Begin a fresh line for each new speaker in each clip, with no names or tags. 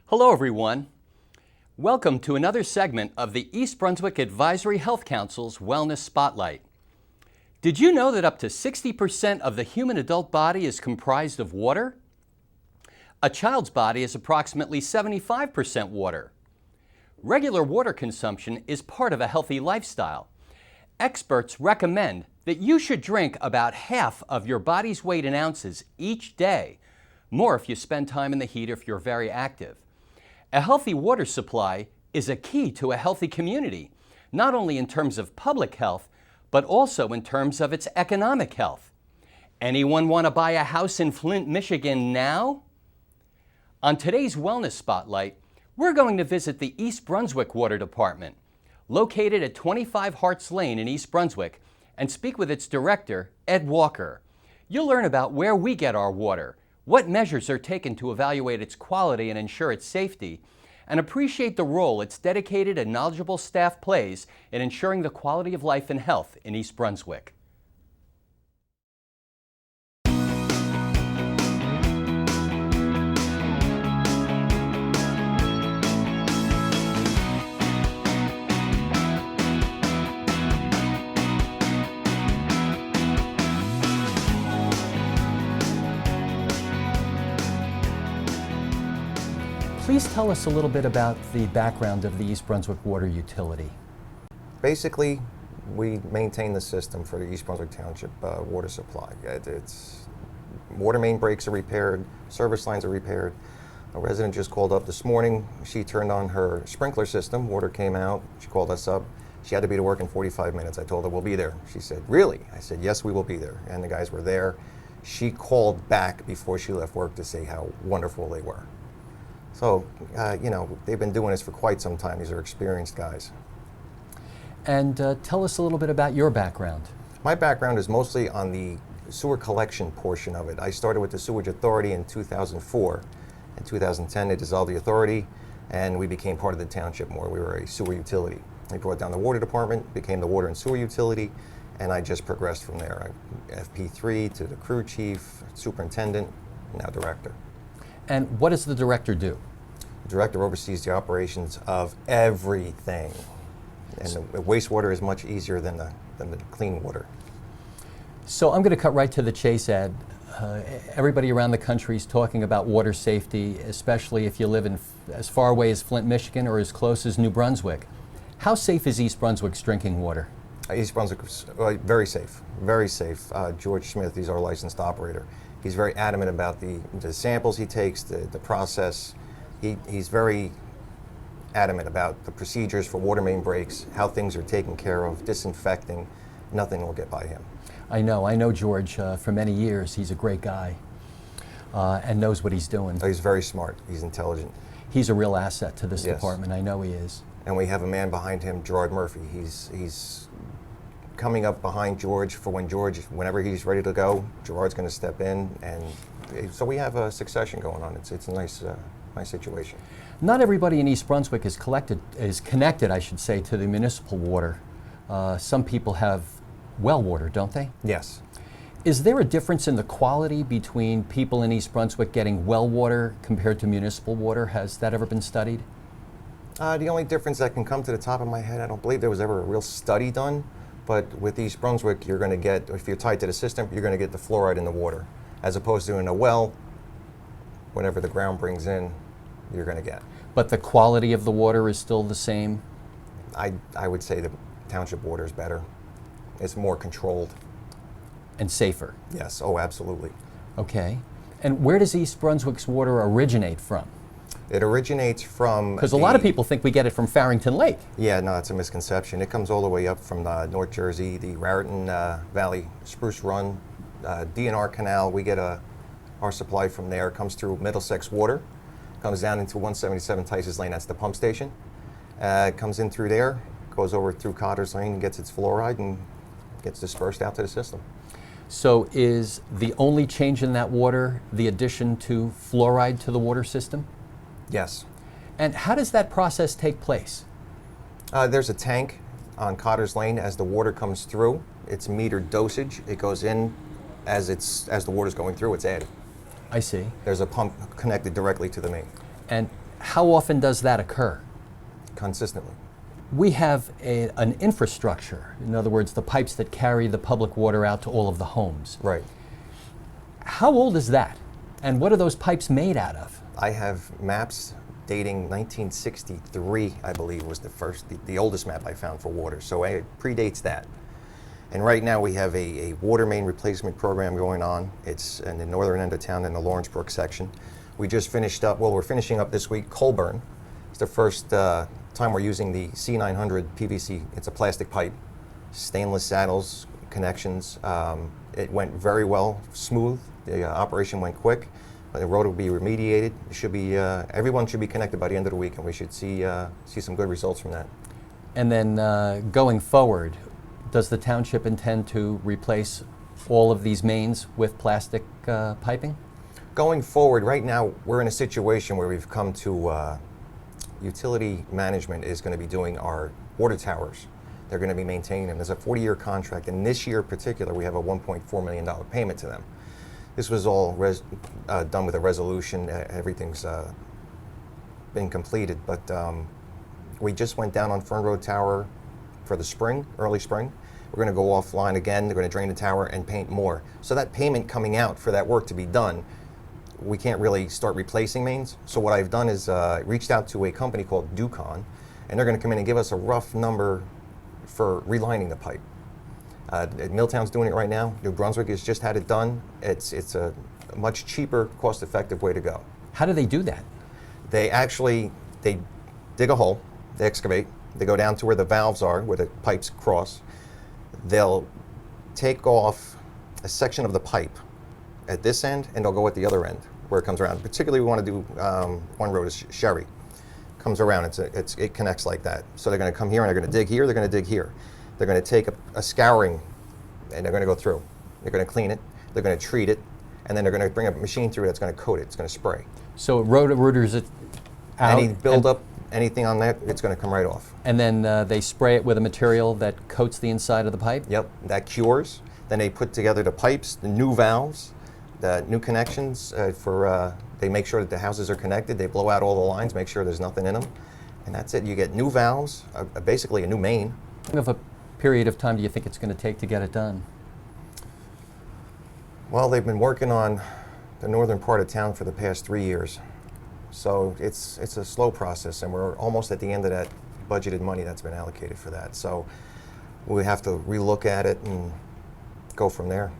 Hello everyone. Welcome to another segment of the East Brunswick Advisory Health Council's Wellness Spotlight. Did you know that up to 60% of the human adult body is comprised of water? A child's body is approximately 75% water. Regular water consumption is part of a healthy lifestyle. Experts recommend that you should drink about half of your body's weight in ounces each day, more if you spend time in the heat or if you're very active. A healthy water supply is a key to a healthy community, not only in terms of public health, but also in terms of its economic health. Anyone want to buy a house in Flint, Michigan now? On today's Wellness Spotlight, we're going to visit the East Brunswick Water Department, located at 25 Harts Lane in East Brunswick, and speak with its director, Ed Walker. You'll learn about where we get our water, what measures are taken to evaluate its quality and ensure its safety, and appreciate the role its dedicated and knowledgeable staff plays in ensuring the quality of life and health in East Brunswick. Please tell us a little bit about the background of the East Brunswick Water Utility.
Basically, we maintain the system for the East Brunswick Township water supply. It's water main breaks are repaired, service lines are repaired. A resident just called up this morning. She turned on her sprinkler system, water came out, she called us up. She had to be to work in 45 minutes. I told her, we'll be there. She said, really? I said, yes, we will be there. And the guys were there. She called back before she left work to say how wonderful they were. So, they've been doing this for quite some time. These are experienced guys.
And tell us a little bit about your background.
My background is mostly on the sewer collection portion of it. I started with the Sewage Authority in 2004. In 2010, they dissolved the authority, and we became part of the township more. We were a sewer utility. They brought down the water department, became the water and sewer utility, and I just progressed from there. FP3 to the crew chief, superintendent, now director.
And what does the director do?
The director oversees the operations of everything. And the wastewater is much easier than the clean water.
So I'm going to cut right to the chase, Ed. Everybody around the country is talking about water safety, especially if you live in as far away as Flint, Michigan, or as close as New Brunswick. How safe is East Brunswick's drinking water?
East Brunswick is very safe, very safe. George Smith, he's our licensed operator. He's very adamant about the samples he takes, the process. He's very adamant about the procedures for water main breaks, how things are taken care of, disinfecting. Nothing will get by him.
I know George for many years. He's a great guy and knows what he's doing.
He's very smart. He's intelligent.
He's a real asset to this department. I know he is.
And we have a man behind him, Gerard Murphy. He's coming up behind George for whenever he's ready to go, Gerard's going to step in, and so we have a succession going on. It's a nice situation.
Not everybody in East Brunswick is connected, I should say, to the municipal water. Some people have well water, don't they?
Yes.
Is there a difference in the quality between people in East Brunswick getting well water compared to municipal water? Has that ever been studied?
The only difference that can come to the top of my head, I don't believe there was ever a real study done. But with East Brunswick, you're going to get, if you're tied to the system, you're going to get the fluoride in the water. As opposed to in a well, whatever the ground brings in, you're going to get.
But the quality of the water is still the same?
I would say the township water is better. It's more controlled.
And safer?
Yes, oh, absolutely.
Okay. And where does East Brunswick's water originate from?
It originates from...
Because a lot of people think we get it from Farrington Lake.
Yeah, no, it's a misconception. It comes all the way up from North Jersey, the Raritan Valley, Spruce Run, DNR Canal. We get our supply from there. It comes through Middlesex Water, comes down into 177 Tice's Lane, that's the pump station. It comes in through there, goes over through Cotter's Lane, and gets its fluoride and gets dispersed out to the system.
So is the only change in that water the addition to fluoride to the water system?
Yes.
And how does that process take place?
There's a tank on Cotter's Lane. As the water comes through, it's metered dosage. It goes in as the water's going through, it's added.
I see.
There's a pump connected directly to the main.
And How often does that occur?
Consistently.
We have an infrastructure, in other words, the pipes that carry the public water out to all of the homes.
Right.
How old is that? And what are those pipes made out of?
I have maps dating 1963, I believe, was the oldest map I found for water. So it predates that. And right now we have a water main replacement program going on. It's in the northern end of town in the Lawrenceburg section. We just finished up, well, we're finishing up this week, Colburn. It's the first time we're using the C900 PVC. It's a plastic pipe, stainless saddles, connections. It went very well, smooth. The operation went quick. The road will be remediated. It should be, everyone should be connected by the end of the week, and we should see some good results from that.
And then going forward, does the township intend to replace all of these mains with plastic piping?
Going forward, right now, we're in a situation where we've come to utility management is going to be doing our water towers. They're going to be maintaining them. There's a 40-year contract, and this year in particular, we have a $1.4 million payment to them. This was all done with a resolution. Everything's been completed, but we just went down on Fern Road Tower for the spring, early spring. We're going to go offline again. They're going to drain the tower and paint more. So that payment coming out for that work to be done, we can't really start replacing mains. So what I've done is reached out to a company called Ducon, and they're going to come in and give us a rough number for relining the pipe. Milltown's doing it right now. New Brunswick has just had it done. It's a much cheaper, cost-effective way to go.
How do they do that?
They dig a hole, they excavate, they go down to where the valves are, where the pipes cross. They'll take off a section of the pipe at this end, and they'll go at the other end where it comes around. Particularly, we want to do one road is Sherry. Comes around, it connects like that. So they're going to come here and they're going to dig here. They're going to dig here. They're going to take a scouring, and they're going to go through. They're going to clean it. They're going to treat it, and then they're going to bring a machine through that's going to coat it. It's going to spray.
So rooters it out.
Any buildup, anything on that, it's going to come right off.
And then they spray it with a material that coats the inside of the pipe?
Yep, that cures. Then they put together the pipes, the new valves, the new connections they make sure that the houses are connected. They blow out all the lines, make sure there's nothing in them. And that's it. You get new valves, basically a new main.
How long of a period of time do you think it's going to take to get it done?
Well, they've been working on the northern part of town for the past 3 years. So it's a slow process, and we're almost at the end of that budgeted money that's been allocated for that. So we have to relook at it and go from there.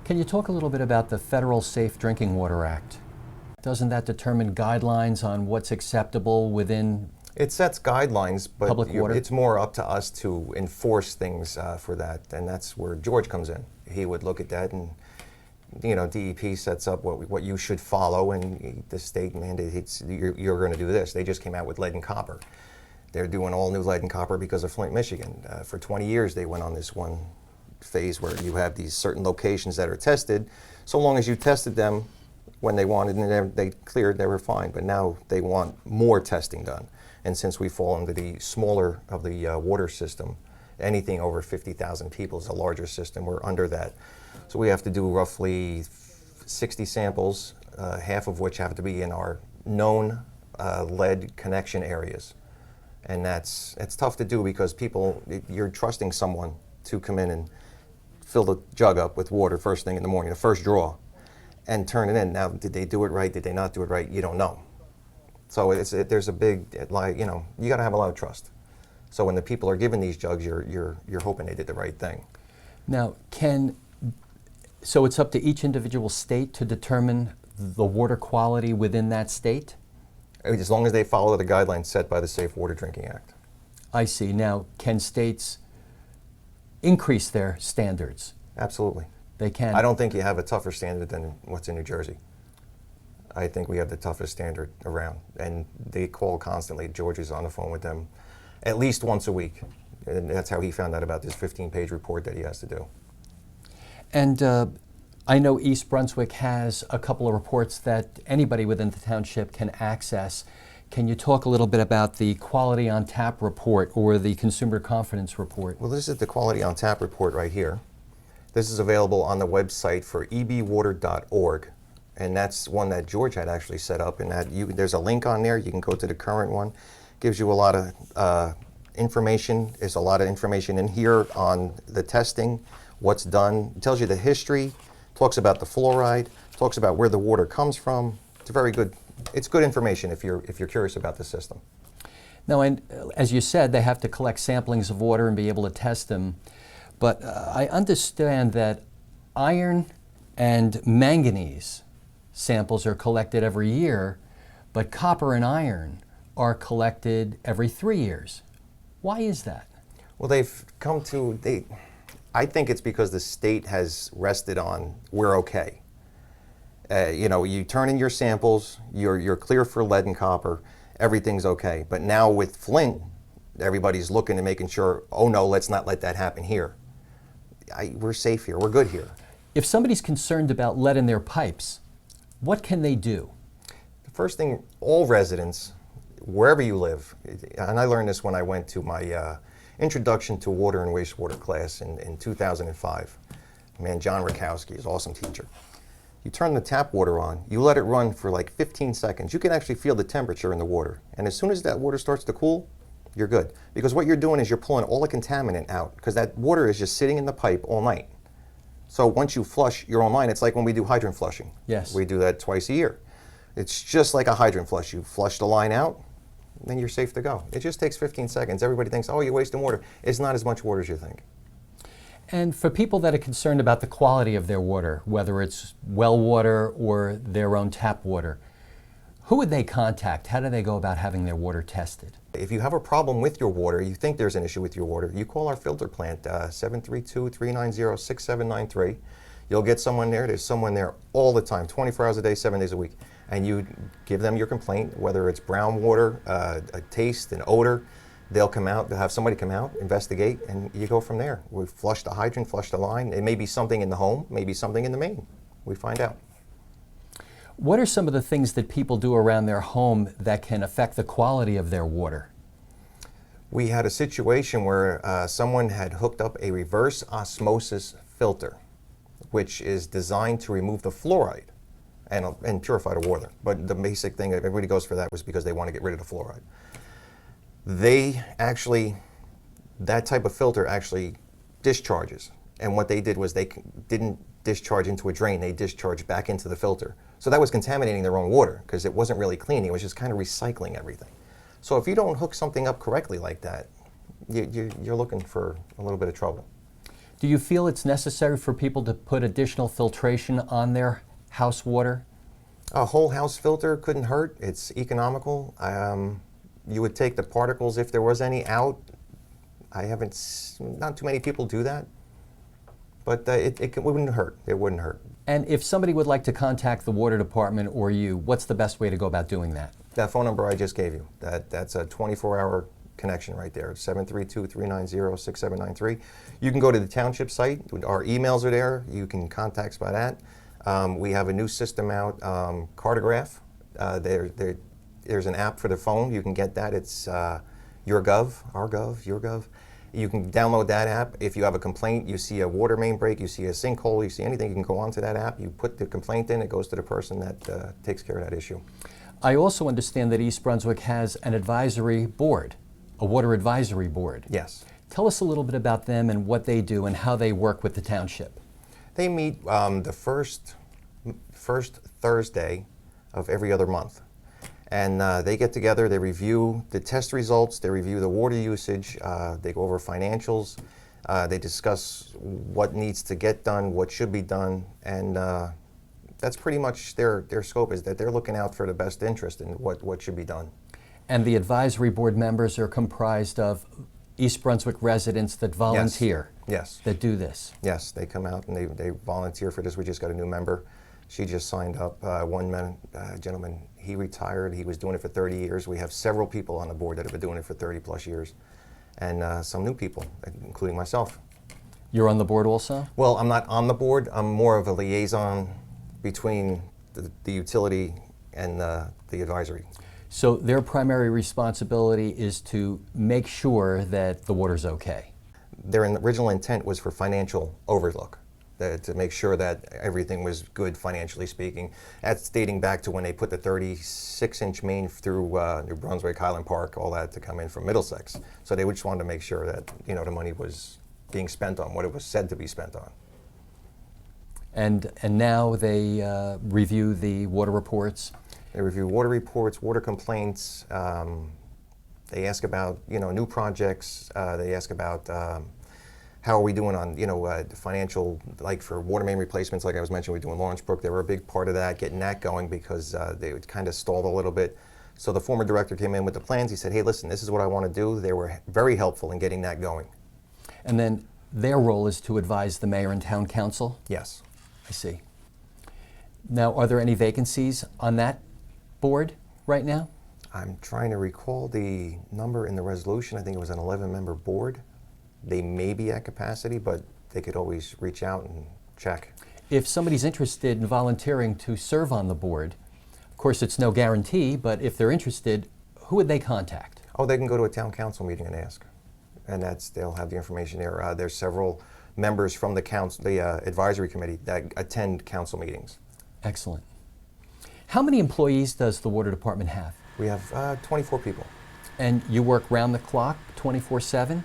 Can you talk a little bit about the Federal Safe Drinking Water Act? Doesn't that determine guidelines on what's acceptable within
It sets guidelines, but
public water?
It's more up to us to enforce things for that, and that's where George comes in. He would look at that, and DEP sets up what you should follow, and the state mandates you're going to do this. They just came out with lead and copper. They're doing all new lead and copper because of Flint, Michigan. For 20 years, they went on this one phase where you have these certain locations that are tested. So long as you tested them when they wanted and they cleared, they were fine. But now they want more testing done. And since we fall into the smaller of the water system, anything over 50,000 people is a larger system. We're under that. So we have to do roughly 60 samples, half of which have to be in our known lead connection areas. And it's tough to do because you're trusting someone to come in and fill the jug up with water first thing in the morning, the first draw, and turn it in. Now, did they do it right? Did they not do it right? You don't know. So there's a big, you got to have a lot of trust. So when the people are given these jugs, you're hoping they did the right thing.
Now, so it's up to each individual state to determine the water quality within that state?
As long as they follow the guidelines set by the Safe Water Drinking Act.
I see. Now, can states increase their standards?
Absolutely.
They can.
I don't think you have a tougher standard than what's in New Jersey. I think we have the toughest standard around, and they call constantly. George is on the phone with them at least once a week, and that's how he found out about this 15-page report that he has to do.
And I know East Brunswick has a couple of reports that anybody within the township can access. Can you talk a little bit about the Quality on Tap report or the Consumer Confidence report?
Well, this is the Quality on Tap report right here. This is available on the website for ebwater.org. and that's one that George had actually set up, and there's a link on there. You can go to the current one. Gives you a lot of information. There's a lot of information in here on the testing, what's done. It tells you the history, talks about the fluoride, talks about where the water comes from. It's very good. It's good information if you're curious about the system.
Now, and as you said, they have to collect samplings of water and be able to test them. But I understand that iron and manganese samples are collected every year, but copper and iron are collected every 3 years. Why is that?
Well, I think it's because the state has rested on we're okay. You turn in your samples, you're clear for lead and copper, everything's okay. But now with Flint, everybody's looking and making sure, oh no, let's not let that happen here. We're safe here, we're good here.
If somebody's concerned about lead in their pipes, what can they do?
The first thing, all residents, wherever you live, and I learned this when I went to my introduction to water and wastewater class in 2005. Man, John Rakowski is an awesome teacher. You turn the tap water on, you let it run for like 15 seconds. You can actually feel the temperature in the water. And as soon as that water starts to cool, you're good. Because what you're doing is you're pulling all the contaminant out, because that water is just sitting in the pipe all night. So once you flush your own line, it's like when we do hydrant flushing.
Yes.
We do that twice a year. It's just like a hydrant flush. You flush the line out, then you're safe to go. It just takes 15 seconds. Everybody thinks, oh, you're wasting water. It's not as much water as you think.
And for people that are concerned about the quality of their water, whether it's well water or their own tap water, who would they contact? How do they go about having their water tested?
If you have a problem with your water, you think there's an issue with your water, you call our filter plant, 732-390-6793. You'll get someone there. There's someone there all the time, 24 hours a day, 7 days a week. And you give them your complaint, whether it's brown water, a taste, an odor. They'll come out, they'll have somebody come out, investigate, and you go from there. We flush the hydrant, flush the line. It may be something in the home, maybe something in the main. We find out.
What are some of the things that people do around their home that can affect the quality of their water?
We had a situation where someone had hooked up a reverse osmosis filter, which is designed to remove the fluoride and purify the water. But the basic thing, everybody goes for that, was because they want to get rid of the fluoride. That type of filter actually discharges. And what they did was they didn't discharge into a drain, they discharged back into the filter. So that was contaminating their own water because it wasn't really cleaning, it was just kind of recycling everything. So if you don't hook something up correctly like that, you're looking for a little bit of trouble.
Do you feel it's necessary for people to put additional filtration on their house water?
A whole house filter couldn't hurt, it's economical. You would take the particles, if there was any, out. Not too many people do that, but it wouldn't hurt. It wouldn't hurt.
And if somebody would like to contact the water department or you, what's the best way to go about doing that?
That phone number I just gave you, that's a 24-hour connection right there, 732-390-6793. You can go to the township site. Our emails are there. You can contact us by that. We have a new system out, Cartograph. There's an app for the phone. You can get that. It's YourGov, YourGov. You can download that app. If you have a complaint, you see a water main break, you see a sinkhole, you see anything, you can go onto that app. You put the complaint in, it goes to the person that takes care of that issue.
I also understand that East Brunswick has an advisory board, a water advisory board.
Yes.
Tell us a little bit about them and what they do and how they work with the township.
They meet the first Thursday of every other month. And they get together, they review the test results, they review the water usage, they go over financials, they discuss what needs to get done, what should be done, and that's pretty much their scope, is that they're looking out for the best interest in what should be done. And
the advisory board members are comprised of East Brunswick residents that volunteer?
Yes.
That do this?
Yes, they come out and they volunteer for this. We just got a new member. She just signed up. One gentleman, he retired. He was doing it for 30 years. We have several people on the board that have been doing it for 30 plus years. And some new people, including myself.
You're on the board also?
Well, I'm not on the board. I'm more of a liaison between the utility and the advisory.
So their primary responsibility is to make sure that the water's okay?
Their original intent was for financial overlook. to make sure that everything was good financially speaking. That's dating back to when they put the 36-inch main through New Brunswick, Highland Park, all that to come in from Middlesex. So they just wanted to make sure that the money was being spent on what it was said to be spent on.
And now they review the water reports?
They review water reports, water complaints. They ask about new projects. They ask about how are we doing on financial, like for water main replacements, like I was mentioning, we're doing Lawrence Brook. They were a big part of that, getting that going because they kind of stalled a little bit. So the former director came in with the plans. He said, hey, listen, this is what I want to do. They were very helpful in getting that going.
And then their role is to advise the mayor and town council?
Yes.
I see. Now, are there any vacancies on that board right now?
I'm trying to recall the number in the resolution. I think it was an 11-member board. They may be at capacity, but they could always reach out and check.
If somebody's interested in volunteering to serve on the board, of course it's no guarantee, but if they're interested, who would they contact?
Oh, they can go to a town council meeting and ask. And they'll have the information there. There's several members from the council, the advisory committee that attend council meetings.
Excellent. How many employees does the water department have?
We have 24 people.
And you work round the clock, 24/7?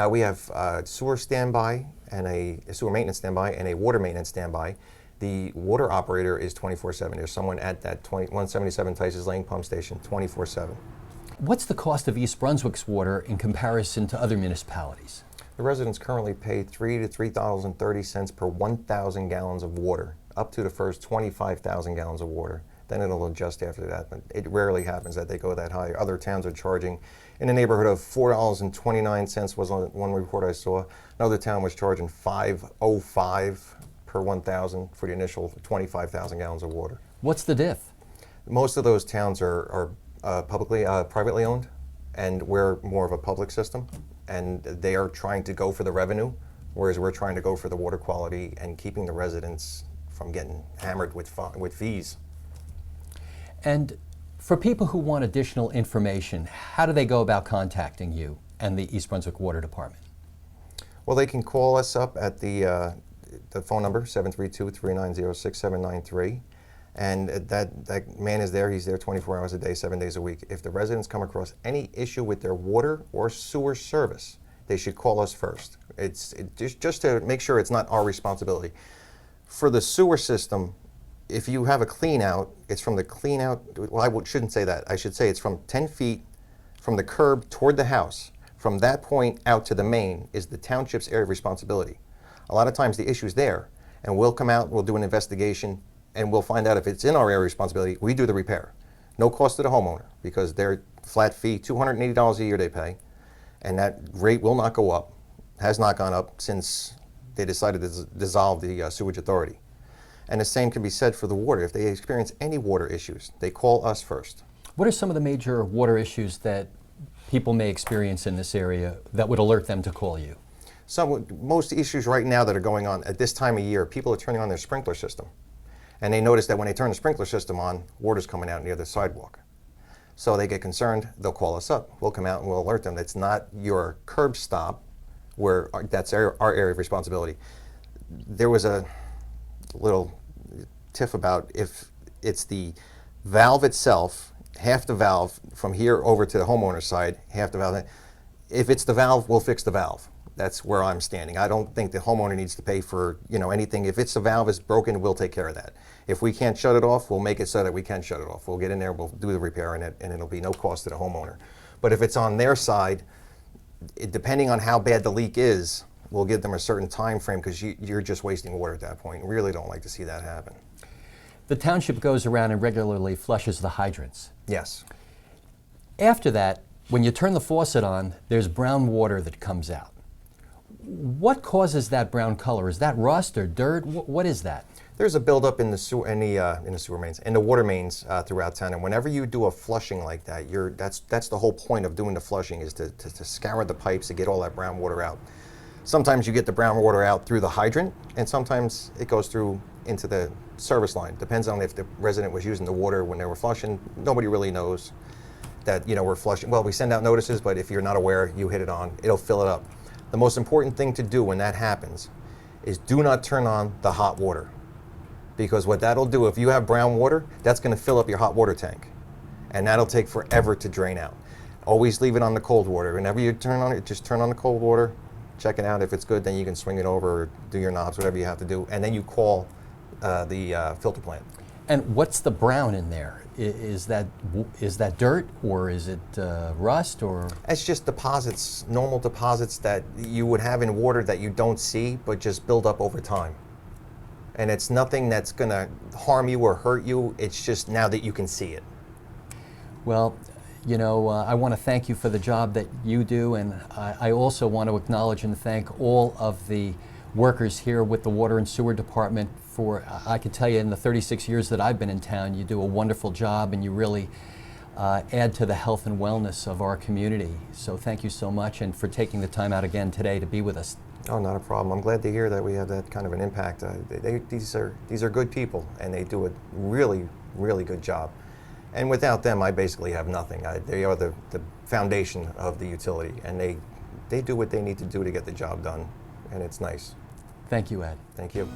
We have sewer standby and a sewer maintenance standby and a water maintenance standby. The water operator is 24/7. There's someone at that 177 Tice's Lane pump station 24/7.
What's the cost of East Brunswick's water in comparison to other municipalities?
The residents currently pay $3 to $3.30 per 1,000 gallons of water, up to the first 25,000 gallons of water. Then it'll adjust after that, but it rarely happens that they go that high. Other towns are charging in the neighborhood of $4.29 was on one report I saw. Another town was charging $5.05 per 1,000 for the initial 25,000 gallons of water.
What's the diff?
Most of those towns are privately owned, and we're more of a public system, and they are trying to go for the revenue, whereas we're trying to go for the water quality and keeping the residents from getting hammered with fees.
And for people who want additional information, how do they go about contacting you and the East Brunswick Water Department?
Well, they can call us up at the phone number, 732-390-6793. And that man is there. He's there 24 hours a day, 7 days a week. If the residents come across any issue with their water or sewer service, they should call us first. Just to make sure it's not our responsibility. For the sewer system, if you have a clean out, it's from the clean out, well, I shouldn't say that. I should say it's from 10 feet from the curb toward the house. From that point out to the main is the township's area of responsibility. A lot of times the issue's there, and we'll come out, we'll do an investigation, and we'll find out if it's in our area of responsibility. We do the repair. No cost to the homeowner, because their flat fee, $280 a year they pay, and that rate will not go up, has not gone up since they decided to dissolve the sewage authority. And the same can be said for the water. If they experience any water issues, they call us first.
What are some of the major water issues that people may experience in this area that would alert them to call you?
Most issues right now that are going on at this time of year, people are turning on their sprinkler system. And they notice that when they turn the sprinkler system on, water's coming out near the sidewalk. So they get concerned, they'll call us up. We'll come out and we'll alert them. It's not your curb stop where that's our area of responsibility. There was a little tiff about if it's the valve itself, half the valve from here over to the homeowner's side, half the valve. If it's the valve, we'll fix the valve. That's where I'm standing. I don't think the homeowner needs to pay for anything. If it's the valve is broken, we'll take care of that. If we can't shut it off, we'll make it so that we can shut it off. We'll get in there, we'll do the repair in it, and it'll be no cost to the homeowner. But if it's on their side, depending on how bad the leak is, we'll give them a certain time frame because you're just wasting water at that point. Really don't like to see that happen.
The township goes around and regularly flushes the hydrants.
Yes.
After that, when you turn the faucet on, there's brown water that comes out. What causes that brown color? Is that rust or dirt? What is that? There's
a buildup in the sewer mains, in the water mains throughout town. And whenever you do a flushing like that, that's the whole point of doing the flushing is to scour the pipes to get all that brown water out. Sometimes you get the brown water out through the hydrant, and sometimes it goes through into the service line. Depends on if the resident was using the water when they were flushing. Nobody really knows that we're flushing. Well, we send out notices, but if you're not aware, you hit it on, it'll fill it up. The most important thing to do when that happens is do not turn on the hot water. Because what that'll do, if you have brown water, that's going to fill up your hot water tank. And that'll take forever to drain out. Always leave it on the cold water. Whenever you turn on it, just turn on the cold water, check it out. If it's good, then you can swing it over, or do your knobs, whatever you have to do. And then you call the filter plant.
And what's the brown in there? Is that dirt, or is it rust, or?
It's just deposits, normal deposits that you would have in water that you don't see, but just build up over time. And it's nothing that's going to harm you or hurt you. It's just now that you can see it.
Well, you know, I want to thank you for the job that you do, and I also want to acknowledge and thank all of the workers here with the Water and Sewer Department for, I can tell you, in the 36 years that I've been in town, you do a wonderful job, and you really add to the health and wellness of our community. So thank you so much, and for taking the time out again today to be with us.
Oh, not a problem. I'm glad to hear that we have that kind of an impact. These are good people, and they do a really, really good job. And without them, I basically have nothing. They are the foundation of the utility, and they do what they need to do to get the job done, and it's nice.
Thank you, Ed.
Thank you.